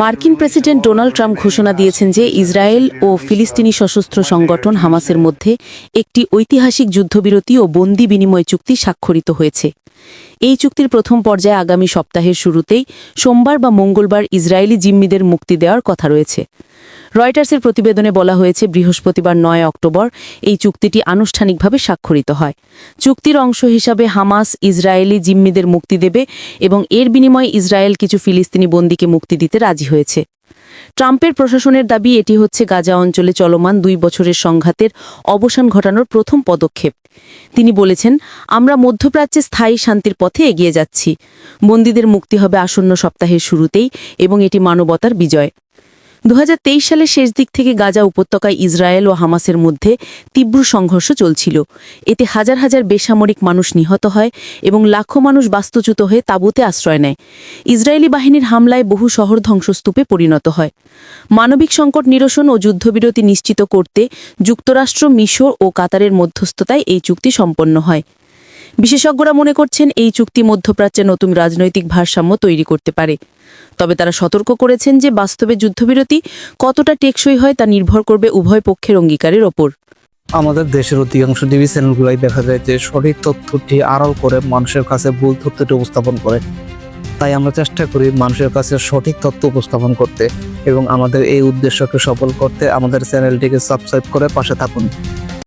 মার্কিন president Donald Trump ঘোষণা দিয়েছেন যে ইসরায়েল ও ফিলিস্তিনি সশস্ত্র সংগঠন হামাসের মধ্যে একটি ঐতিহাসিক যুদ্ধবিরতি ও বন্দি বিনিময় চুক্তি স্বাক্ষরিত হয়েছে। এই চুক্তির প্রথম পর্যায়ে আগামী সপ্তাহের শুরুতেই সোমবার বা মঙ্গলবার ইসরায়েলি জিম্মিদের মুক্তি দেওয়ার কথা রয়েছে। রয়টার্সের প্রতিবেদনে বলা হয়েছে বৃহস্পতিবার ৯ অক্টোবর এই চুক্তিটি আনুষ্ঠানিকভাবে স্বাক্ষরিত হয়। চুক্তির অংশ হিসাবে হামাস ইসরায়েলি জিম্মিদের মুক্তি দেবে এবং এর বিনিময়ে ইসরায়েল কিছু ফিলিস্তিনি বন্দীকে মুক্তি দিতে রাজি হয়েছে। ট্রাম্পের প্রশাসনের দাবি এটি হচ্ছে গাজা অঞ্চলে চলমান ২ বছরের সংঘাতের অবসান ঘটানোর প্রথম পদক্ষেপ। তিনি বলেছেন, আমরা মধ্যপ্রাচ্যে স্থায়ী শান্তির পথে এগিয়ে যাচ্ছি। বন্দীদের মুক্তি হবে আসন্ন সপ্তাহের শুরুতেই এবং এটি মানবতার বিজয়। ২০২৩ সালের শেষ দিক থেকে গাজা উপত্যকায় ইসরায়েল ও হামাসের মধ্যে তীব্র সংঘর্ষ চলছিল। এতে হাজার হাজার বেসামরিক মানুষ নিহত হয় এবং লাখো মানুষ বাস্তুচ্যুত হয়ে তাঁবুতে আশ্রয় নেয়। ইসরায়েলি বাহিনীর হামলায় বহু শহর ধ্বংসস্তূপে পরিণত হয়। মানবিক সংকট নিরসন ও যুদ্ধবিরতি নিশ্চিত করতে যুক্তরাষ্ট্র, মিশর ও কাতারের মধ্যস্থতায় এই চুক্তি সম্পন্ন হয়। বিশেষজ্ঞরা মনে করছেন এই চুক্তি মধ্যপ্রাচ্যে নতুন রাজনৈতিক ভারসাম্য তৈরি করতে পারে। তবে তারা সতর্ক করেছেন যে বাস্তবে যুদ্ধবিরতি কতটা টেকসই হয় তা নির্ভর করবে উভয় পক্ষের অঙ্গীকারের ওপর। আমাদের দেশের অধিকাংশ টিভি চ্যানেলগুলোই দেখা যায় যে সঠিক তথ্যটি আড়াল করে মানুষের কাছে ভুল তথ্যটি উপস্থাপন করে। তাই আমরা চেষ্টা করি মানুষের কাছে সঠিক তথ্য উপস্থাপন করতে এবং আমাদের এই উদ্দেশ্যকে সফল করতে আমাদের চ্যানেলটিকে সাবস্ক্রাইব করে পাশে থাকুন।